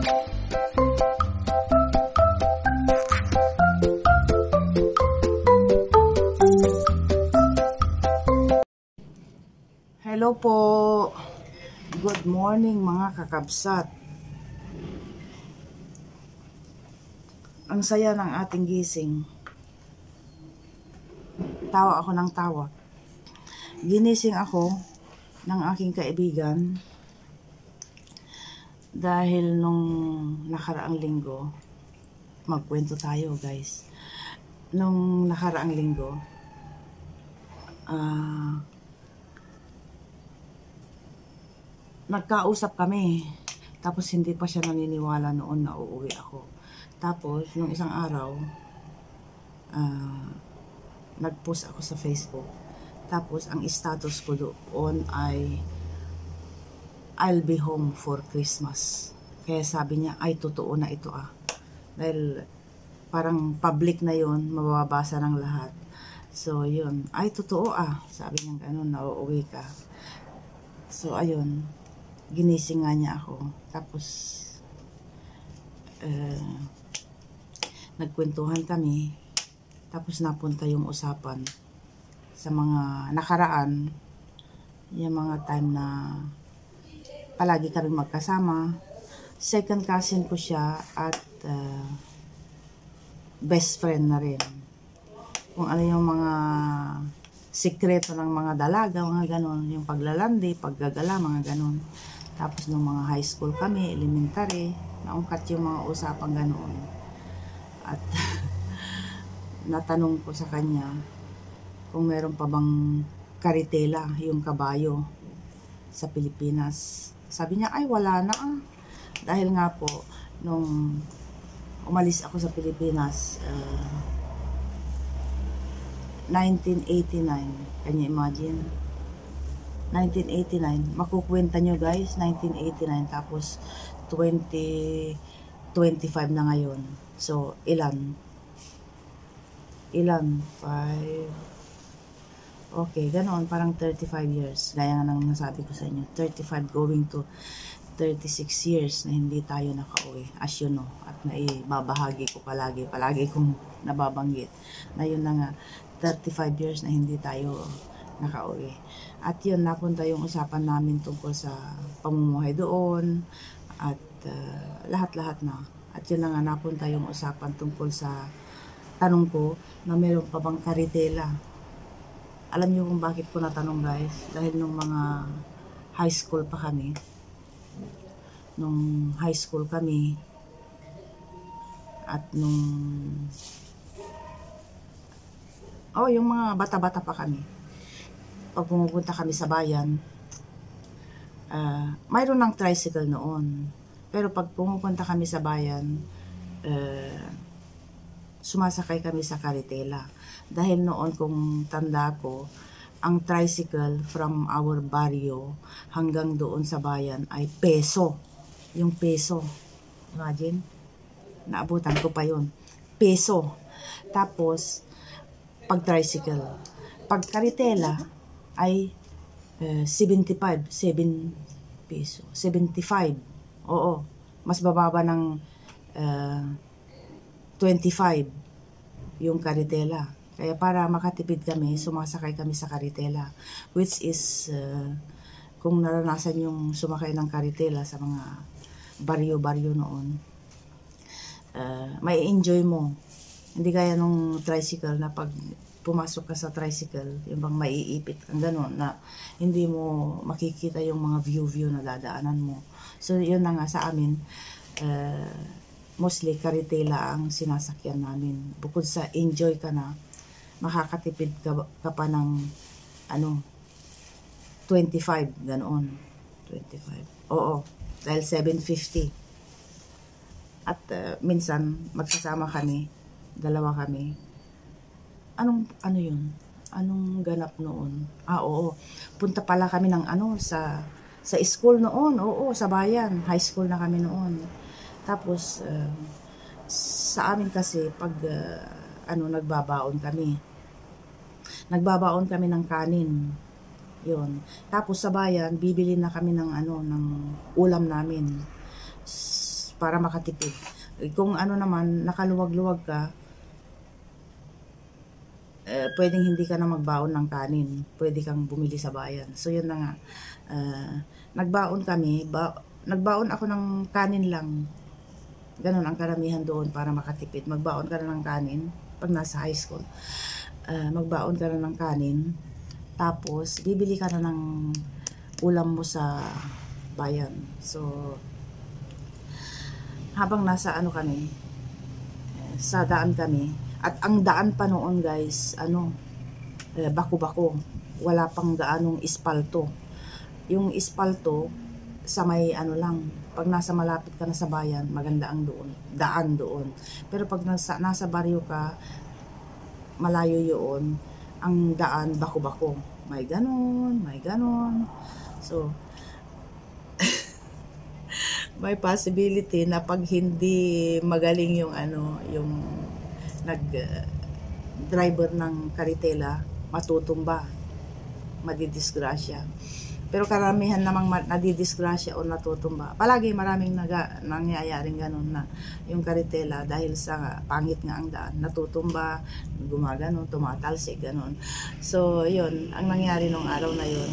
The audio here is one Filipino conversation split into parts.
Hello po. Good morning mga kakabsat. Ang saya ng ating gising. Tawa ako ng tawa. Ginising ako ng aking kaibigan dahil nung nakaraang linggo, magkwento tayo guys. Nung nakaraang linggo, nagkausap kami. Tapos hindi pa siya naniniwala noon na uuwi ako. Tapos nung isang araw, nag-post ako sa Facebook. Tapos ang status ko doon ay I'll be home for Christmas. Kaya sabi niya, ay totoo na ito Dahil parang public na yon, mababasa ng lahat. So yun, ay totoo sabi niya gano'n, na uuwi ka. So ayun, ginising nga niya ako. Tapos nagkwentuhan kami. Tapos napunta yung usapan sa mga nakaraan, yung mga time na palagi kaming magkasama. Second cousin ko siya at best friend na rin. Kung ano yung mga sikreto ng mga dalaga, mga ganon, yung paglalandi, paggagala, mga ganon. Tapos nung mga high school kami, elementary, naungkat yung mga usapang ganoon. At natanong ko sa kanya kung meron pa bang karitela, yung kabayo sa Pilipinas. Sabi niya, ay wala na Dahil nga po, nung umalis ako sa Pilipinas, 1989, can you imagine? 1989, makukwenta nyo guys, 1989, tapos 2025 na ngayon. So, ilan? 5, okay, ganoon, parang 35 years, gaya nga nang nasabi ko sa inyo, 35 going to 36 years na hindi tayo nakauwi, as you know, at naibabahagi ko palagi kong nababanggit, na yun na nga, 35 years na hindi tayo nakauwi. At yun, napunta yung usapan namin tungkol sa pamumuhay doon, at lahat-lahat na. At yun na nga, napunta yung usapan tungkol sa tanong ko na meron pa bang karitela. Alam niyo kung bakit ko natanong guys? Dahil nung mga high school pa kami, at yung mga bata-bata pa kami, pag pumupunta kami sa bayan, mayroon ng tricycle noon. Pero pag pumupunta kami sa bayan, sumasakay kami sa karitela. Dahil noon, kung tanda ko, ang tricycle from our barrio hanggang doon sa bayan ay peso. Yung peso. Imagine? Naabutan ko pa yun. Peso. Tapos, pag tricycle. Pag karitela ay 75. 7 peso. 75. Oo. Mas bababa ng 25 yung karitela. Kaya para makatipid kami, sumasakay kami sa karitela. Which is, kung naranasan yung sumakay ng karitela sa mga baryo-baryo noon, may enjoy mo. Hindi kaya nung tricycle na pag pumasok ka sa tricycle, yung bang maiipit kang gano'n, na hindi mo makikita yung mga view na dadaanan mo. So, yun na nga sa amin, mostly karitela ang sinasakyan namin. Bukod sa enjoy ka na, makakatipid ka pa ng 25, ganoon. 25. Oo, dahil 750. At minsan magkasama kami, dalawa kami. Ano yun? Anong ganap noon? Oo. Punta pala kami ng sa school noon. Oo, sa bayan. High school na kami noon. Tapos, sa amin kasi, pag nagbabaon kami. Nagbabaon kami ng kanin. Yun. Tapos sa bayan, bibili na kami ng ng ulam namin. para makatipid. Kung ano naman, nakaluwag-luwag ka, pwedeng hindi ka na magbaon ng kanin. Pwede kang bumili sa bayan. So, yun na nga. Nagbaon kami. Nagbaon ako ng kanin lang. Ganon ang karamihan doon para makatipid. Magbaon ka na ng kanin pag nasa high school. Magbaon ka na ng kanin. Tapos, bibili ka na ng ulam mo sa bayan. So, habang nasa ano kami, sa daan kami, at ang daan pa noon guys, bako-bako. Wala pang gaanong ispalto. Yung ispalto, sa may ano lang, pag nasa malapit ka na sa bayan, maganda ang daan doon. Pero pag nasa baryo ka, malayo yun, ang daan bako-bako. May ganon, may ganon. So, may possibility na pag hindi magaling yung yung driver ng karitela, matutumba, madidisgrasya. Pero karamihan namang nadidisgrasya o natutumba. Palagi maraming nangyayaring ganun na yung karitela dahil sa pangit nga ang daan, natutumba, gumaganon, tumatalsik, ganun. So, yun, ang nangyari nung araw na yun,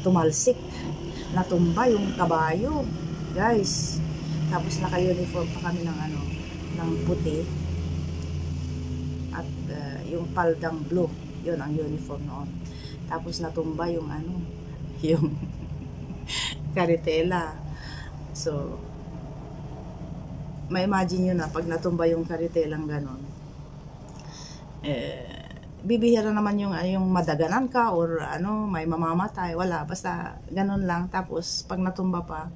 tumalsik, natumba yung kabayo, guys. Tapos naka-uniform pa kami ng puti at yung paldang blue, yun ang uniform noon. Tapos natumba yung yung karitela. So, ma-imagine nyo na pag natumba yung karitelang ganon, bibihira naman yung madaganan ka or may mamamatay, wala, basta ganon lang. Tapos pag natumba pa,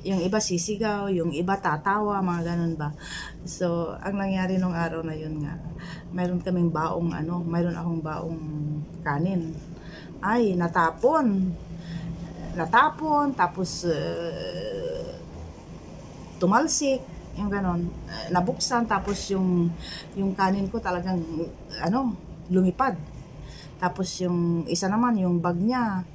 yung iba sisigaw, yung iba tatawa, mga ganun ba. So, ang nangyari nung araw na yun nga, mayroon kaming baong mayroon akong baong kanin. Ay, natapon, tapos tumalsik, yung ganon, nabuksan, tapos yung kanin ko talagang lumipad. Tapos yung isa naman, yung bag niya,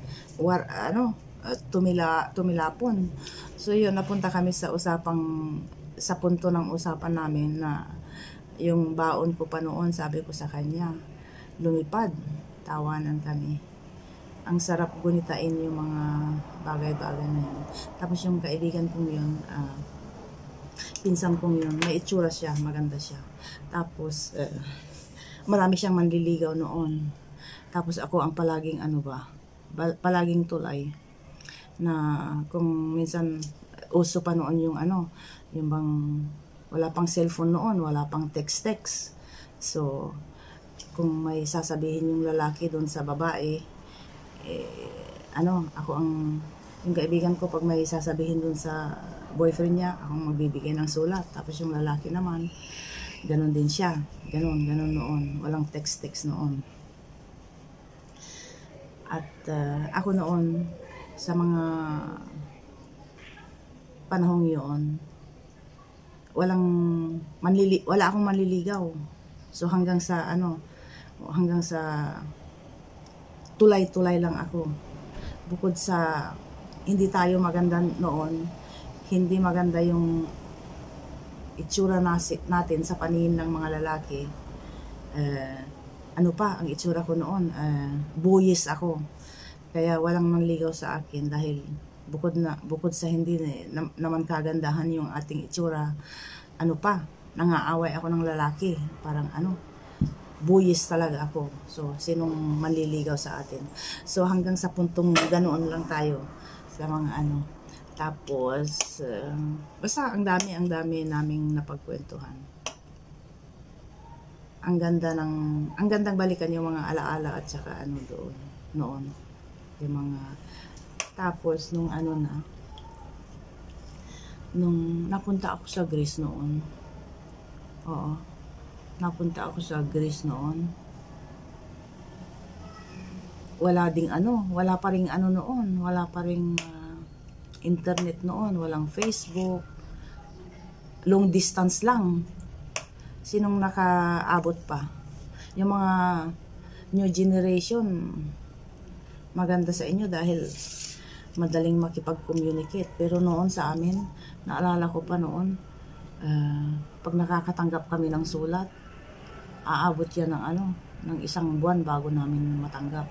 tumilapon. So yun, napunta kami sa punto ng usapan namin na yung baon ko pa noon, sabi ko sa kanya, lumipad. Tawanan kami. Ang sarap gunitain yung mga bagay-bagay na yun. Tapos yung kaibigan kong yun, pinsan kong yun, may itsura siya, maganda siya. Tapos marami siyang manliligaw noon. Tapos ako ang palaging palaging tulay na kung minsan uso pa noon yung yung bang wala pang cellphone noon, wala pang text. So kung may sasabihin yung lalaki doon sa babae, ako yung kaibigan ko, pag may sasabihin doon sa boyfriend niya, akong magbibigay ng sulat. Tapos yung lalaki naman, ganon din siya, ganon noon, walang text noon. At ako noon, sa mga panahong yun, wala akong manliligaw. So hanggang sa tulay-tulay lang ako. Bukod sa hindi tayo maganda noon, hindi maganda yung itsura natin sa paningin ng mga lalaki. Ang itsura ko noon, buyis ako. Kaya walang manligaw sa akin dahil bukod sa hindi naman kagandahan yung ating itsura, nangaaway ako ng lalaki. Parang buyis talaga ako. So, sinong manliligaw sa atin? So, hanggang sa puntong ganoon lang tayo sa mga Tapos, basta ang dami naming napagkwentuhan. Ang gandang balikan yung mga alaala at saka doon, noon. Yung mga, tapos, nung napunta ako sa Greece noon. Oo. Napunta ako sa Greece noon. Wala pa ring noon. Wala pa ring internet noon. Walang Facebook. Long distance lang. Sinong nakaabot pa? Yung mga new generation, maganda sa inyo dahil madaling makipag-communicate. Pero noon sa amin, naalala ko pa noon, pag nakakatanggap kami ng sulat, aabot yan ng isang buwan bago namin matanggap.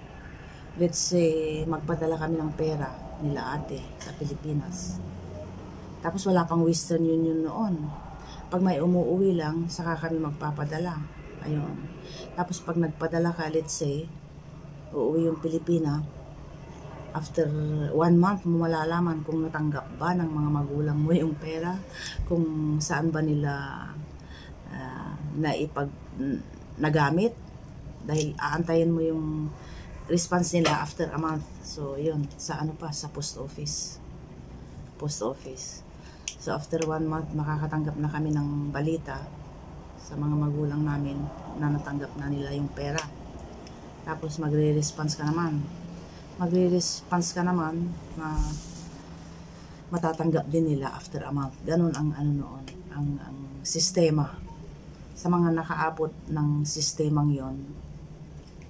Let's say, magpadala kami ng pera nila ate sa Pilipinas. Tapos wala pang Western Union noon. Pag may umuwi lang, saka kami magpapadala. Ayun. Tapos pag nagpadala ka, let's say, uuwi yung Pilipina, after 1 month mo malalaman kung natanggap ba ng mga magulang mo yung pera, kung saan ba nila nagamit, dahil aantayin mo yung response nila after a month. So yun, sa sa post office. So after 1 month, makakatanggap na kami ng balita sa mga magulang namin na natanggap na nila yung pera. Tapos magre-response ka naman na matatanggap din nila after a month. Ganun ang noon, ang sistema. Sa mga nakaabot ng sistemang yon,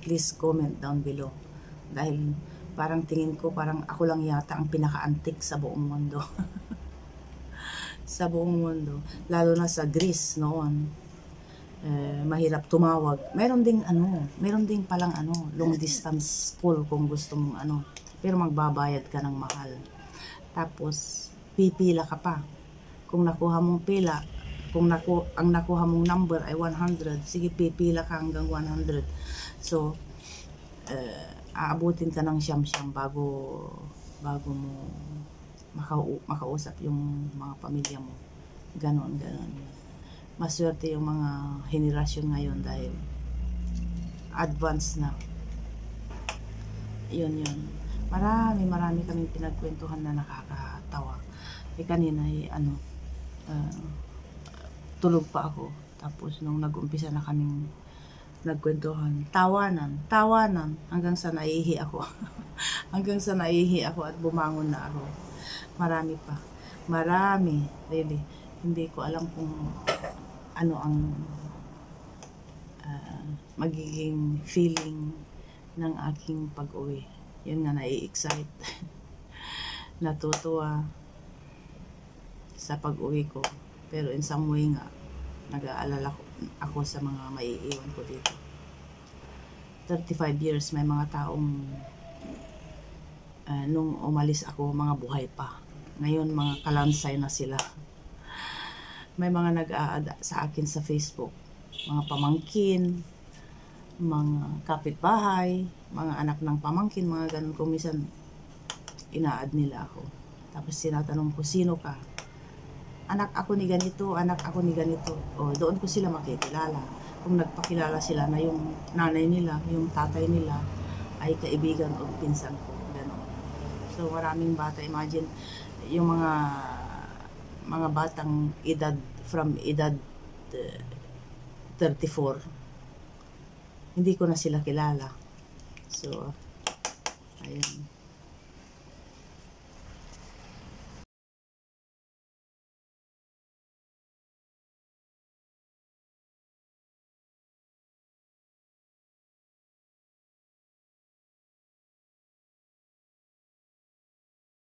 please comment down below. Dahil parang tingin ko, parang ako lang yata ang pinaka-antik sa buong mundo. Sa buong mundo. Lalo na sa Greece noon. Mahirap tumawag. Meron ding palang long distance call kung gusto mong pero magbabayad ka ng mahal. Tapos pipila ka pa. Kung nakuha mong pila, ang nakuha mong number ay 100, sige pipila ka hanggang 100. So aabutin ka ng siyam-siyam bago mo makausap yung mga pamilya mo. Ganon. Maswerte yung mga henerasyon ngayon dahil advance na. Yun. Marami kaming pinagkwentuhan na nakakatawa. Kanina tulog pa ako. Tapos nung nag-umpisa na kaming nagkwentuhan, tawanan hanggang sa naihi ako. At bumangon na ako. Marami, really. Hindi ko alam kung ano ang magiging feeling ng aking pag-uwi. Yun nga, nai-excite. Natutuwa sa pag-uwi ko. Pero in some way nga, nag-aalala ako sa mga maiiwan ko dito. 35 years, may mga taong nung umalis ako, mga buhay pa. Ngayon, mga kalansay na sila. May mga nag-aada sa akin sa Facebook. Mga pamangkin, mga kapitbahay, mga anak ng pamangkin, mga ganun. Kung minsan, ina-add nila ako. Tapos tinatanong ko, sino ka? Anak ako ni ganito. O, doon ko sila makikilala. Kung nagpakilala sila na yung nanay nila, yung tatay nila, ay kaibigan o pinsan ko. Ganun. So, maraming bata. Imagine, yung mga batang from edad 34, hindi ko na sila kilala. So, ayun.